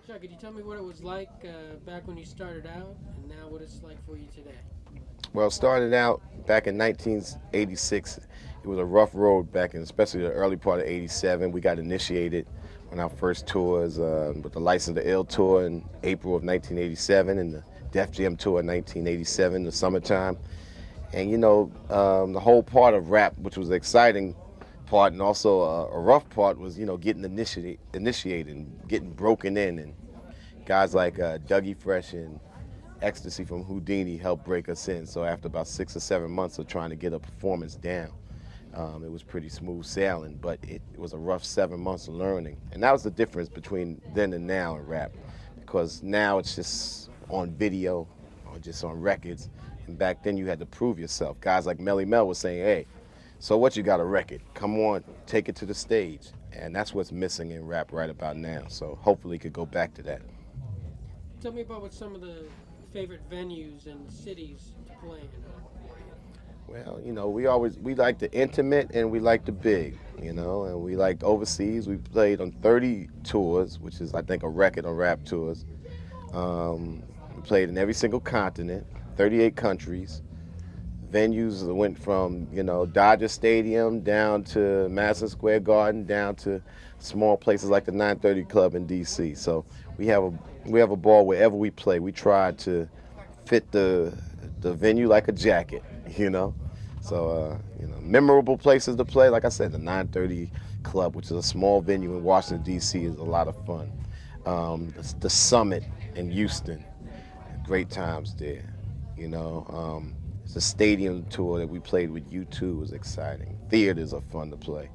Chuck, could you tell me what it was like back when you started out, and now what it's like for you today? Well, started out back in 1986. It was a rough road back in, especially the early part of '87. We got initiated on our first tours with the License to Ill tour in April of 1987 and the Def Jam tour in 1987, the summertime. And the whole part of rap, which was the exciting part and also a rough part, was getting initiated and getting broken in, and guys like Dougie Fresh and Ecstasy from Houdini helped break us in. So after about 6 or 7 months of trying to get a performance down, it was pretty smooth sailing. But it was a rough 7 months of learning, and that was the difference between then and now in rap, because now it's just on video or just on records, and back then you had to prove yourself. Guys like Melly Mel was saying, "Hey, so what? You got a record? Come on, take it to the stage." And that's what's missing in rap right about now. So hopefully, it could go back to that. Tell me about what some of the favorite venues and cities to play in are for you. Well, we like the intimate and we like the big, and we like overseas. We played on 30 tours, which is I think a record on rap tours. We played in every single continent, 38 countries. Venues that went from Dodger Stadium down to Madison Square Garden, down to small places like the 930 Club in D.C. So we have a we have a ball wherever we play. We try to fit the venue like a jacket, you know. So memorable places to play. Like I said, the 930 Club, which is a small venue in Washington D.C., is a lot of fun. The Summit in Houston, great times there. It's a stadium tour that we played with U2 was exciting. Theaters are fun to play.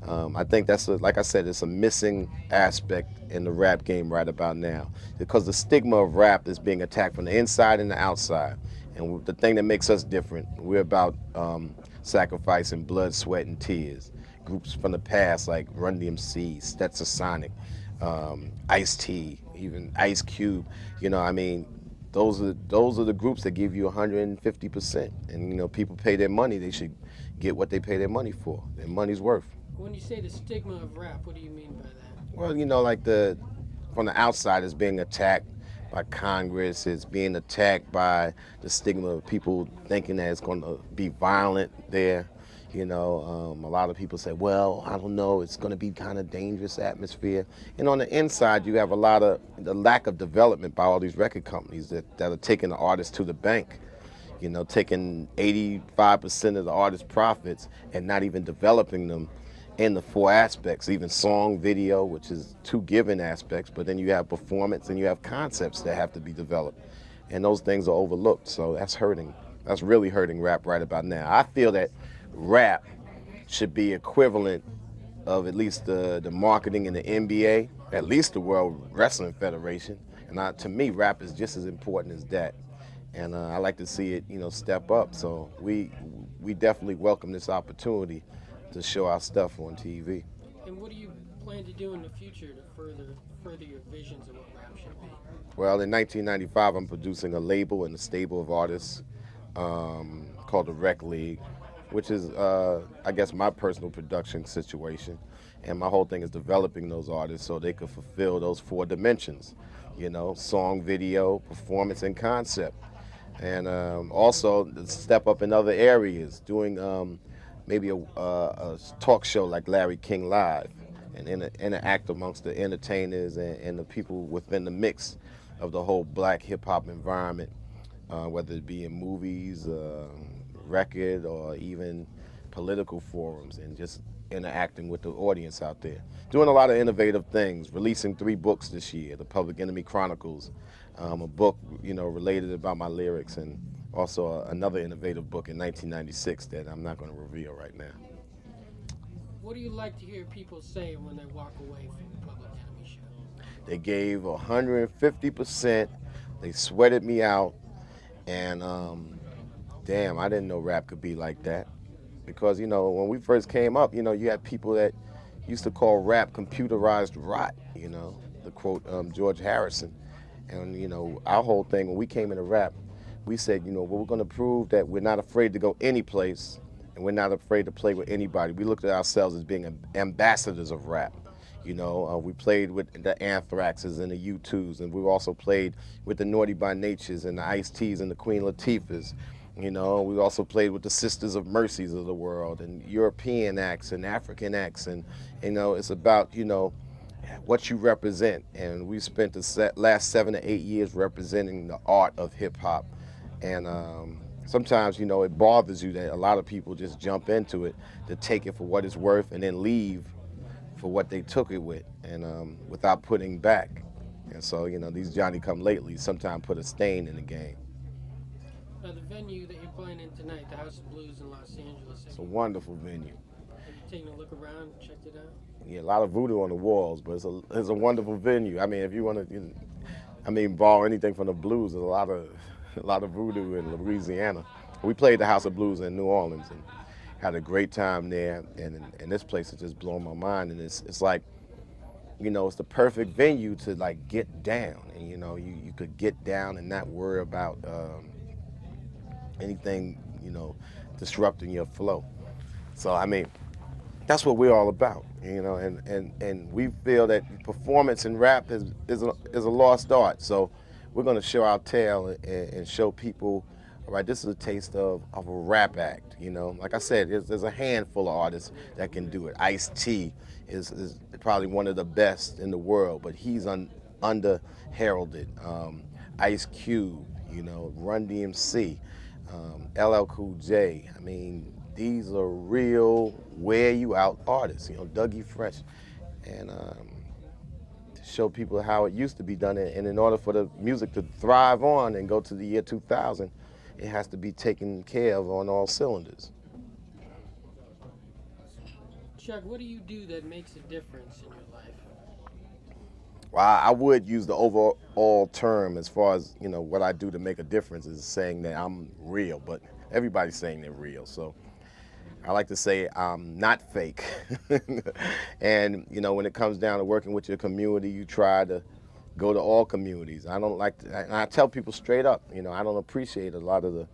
I think like I said, it's a missing aspect in the rap game right about now because the stigma of rap is being attacked from the inside and the outside. And the thing that makes us different, we're about sacrificing blood, sweat, and tears. Groups from the past like Run DMC, Stetson Sonic, Ice T, even Ice Cube. I mean, those are the groups that give you 150%. And people pay their money. They should get what they pay their money for. Their money's worth. When you say the stigma of rap, what do you mean by that? Well, like the from the outside, it's being attacked by Congress. It's being attacked by the stigma of people thinking that it's going to be violent there. A lot of people say, well, I don't know, it's going to be kind of dangerous atmosphere. And on the inside, you have a lot of the lack of development by all these record companies that are taking the artists to the bank. Taking 85% of the artist's profits and not even developing them in the four aspects, even song, video, which is two given aspects, but then you have performance and you have concepts that have to be developed. And those things are overlooked. So that's hurting. That's really hurting rap right about now. I feel that rap should be equivalent of at least the marketing in the NBA, at least the World Wrestling Federation. And to me, rap is just as important as that. And I like to see it, step up. So we definitely welcome this opportunity to show our stuff on TV. And what do you plan to do in the future to further your visions of what rap should be? Well, in 1995, I'm producing a label and a stable of artists called the Rec League, which is, I guess, my personal production situation. And my whole thing is developing those artists so they could fulfill those four dimensions, song, video, performance, and concept. And also step up in other areas, doing maybe a talk show like Larry King Live and interact amongst the entertainers and the people within the mix of the whole black hip hop environment, whether it be in movies, record, or even political forums, and just interacting with the audience out there. Doing a lot of innovative things, releasing 3 books this year, The Public Enemy Chronicles, a book, related about my lyrics, and also another innovative book in 1996 that I'm not going to reveal right now. What do you like to hear people say when they walk away from the Public Enemy show? They gave 150%. They sweated me out, and damn, I didn't know rap could be like that. Because when we first came up, you had people that used to call rap computerized rot. The quote George Harrison, and our whole thing when we came into rap, we said, well, we're going to prove that we're not afraid to go any place, and we're not afraid to play with anybody. We looked at ourselves as being ambassadors of rap. We played with the Anthraxes and the U2s, and we've also played with the Naughty by Natures and the Ice T's and the Queen Latifahs. We also played with the Sisters of Mercies of the world and European acts and African acts, and it's about what you represent. And we spent the last 7 to 8 years representing the art of hip hop. And sometimes, it bothers you that a lot of people just jump into it to take it for what it's worth and then leave for what they took it with, and without putting back. And so, these Johnny come lately sometimes put a stain in the game. The venue that you're playing in tonight, the House of Blues in Los Angeles, It's a wonderful venue. have you taken a look around, checked it out? Yeah, a lot of voodoo on the walls, but it's a wonderful venue. I mean, if you want to, borrow anything from the blues, there's a lot of a lot of voodoo in Louisiana. We played the House of Blues in New Orleans and had a great time there. And this place has just blown my mind. And it's like, it's the perfect venue to like get down. And you could get down and not worry about anything, disrupting your flow. So I mean, that's what we're all about, and we feel that performance in rap is a lost art. So we're going to show our tail and show people, all right, this is a taste of a rap act. Like I said, there's a handful of artists that can do it. Ice T is probably one of the best in the world, but he's under heralded. Ice Cube, Run DMC, LL Cool J. I mean, these are real wear you out artists, Dougie Fresh, and to show people how it used to be done. And in order for the music to thrive on and go to the year 2000, it has to be taken care of on all cylinders. Chuck, what do you do that makes a difference in your life? Well, I would use the overall term as far as what I do to make a difference is saying that I'm real, but everybody's saying they're real. So I like to say I'm not fake. And when it comes down to working with your community, you try to go to all communities. I don't like to, and I tell people straight up, I don't appreciate a lot of the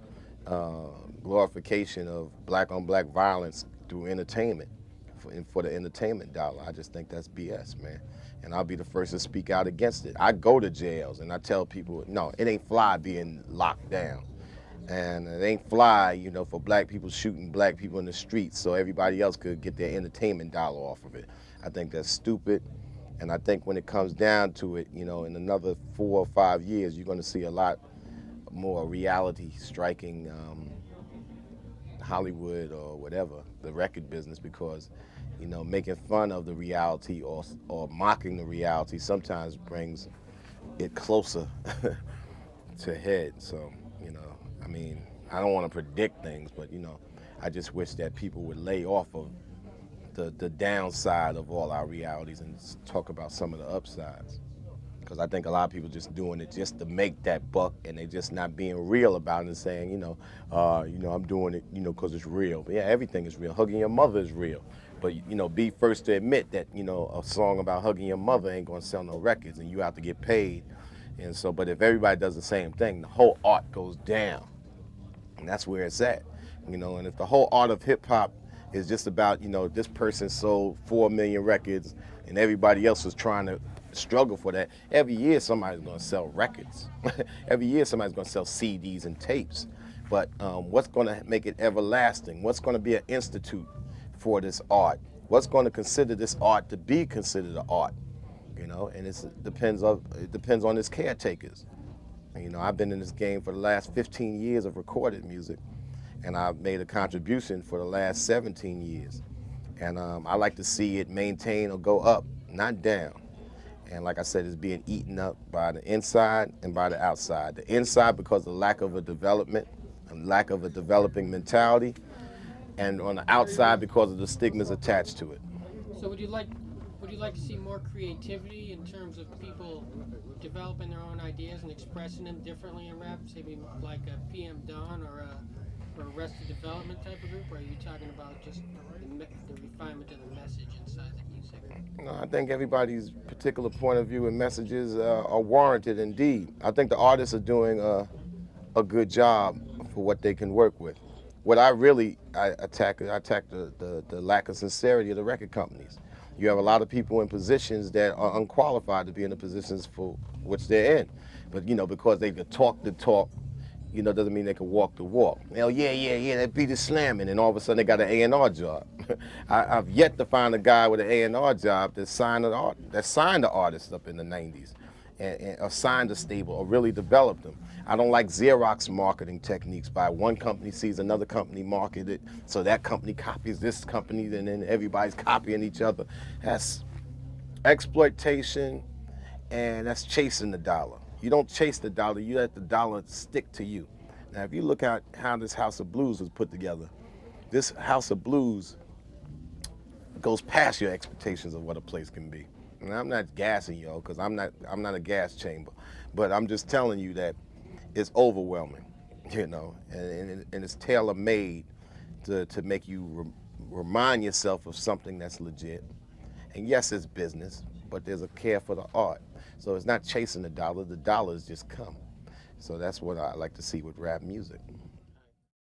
glorification of black on black violence through entertainment for the entertainment dollar. I just think that's BS, man. And I'll be the first to speak out against it. I go to jails and I tell people, no, it ain't fly being locked down. And it ain't fly, for black people shooting black people in the streets so everybody else could get their entertainment dollar off of it. I think that's stupid. And I think when it comes down to it, in another 4 or 5 years, you're going to see a lot more reality striking Hollywood or whatever, the record business, because, making fun of the reality or mocking the reality sometimes brings it closer to head. So, I mean, I don't want to predict things, but I just wish that people would lay off of the downside of all our realities and talk about some of the upsides. Because I think a lot of people just doing it just to make that buck, and they just not being real about it and saying, I'm doing it, because it's real. But yeah, everything is real. Hugging your mother is real. But be first to admit that a song about hugging your mother ain't gonna sell no records, and you have to get paid. And so, but if everybody does the same thing, the whole art goes down. And that's where it's at, and if the whole art of hip hop is just about, this person sold 4 million records and everybody else was trying to struggle for that, every year somebody's going to sell records. Every year somebody's going to sell CDs and tapes. But what's going to make it everlasting? What's going to be an institute for this art? What's going to consider this art to be considered an art? And it depends on its caretakers. I've been in this game for the last 15 years of recorded music, and I've made a contribution for the last 17 years. And I like to see it maintain or go up, not down. And like I said, it's being eaten up by the inside and by the outside. The inside because of the lack of a development and lack of a developing mentality, and on the outside because of the stigmas attached to it. So would you like to see more creativity in terms of people developing their own ideas and expressing them differently in rap? Maybe like a PM Dawn or Arrested Development type of group? Or are you talking about just the refinement of the message inside the music? I think everybody's particular point of view and messages are warranted indeed. I think the artists are doing a good job for what they can work with. What I attack the lack of sincerity of the record companies. You have a lot of people in positions that are unqualified to be in the positions for which they're in. But, because they could talk the talk, doesn't mean they can walk the walk. Yeah, that beat is slamming, and all of a sudden they got an A&R job. I've yet to find a guy with an A&R job that signed the artist up in the '90s, or signed a stable, or really developed them. I don't like Xerox marketing techniques by one company sees another company market it, so that company copies this company, and then everybody's copying each other. That's exploitation, and that's chasing the dollar. You don't chase the dollar, you let the dollar stick to you. Now, if you look at how this House of Blues was put together, this House of Blues goes past your expectations of what a place can be. And I'm not gassing y'all, because I'm not a gas chamber, but I'm just telling you that it's overwhelming, and it's tailor made to make you remind yourself of something that's legit. And yes, it's business, but there's a care for the art. So it's not chasing the dollars just come. So that's what I like to see with rap music.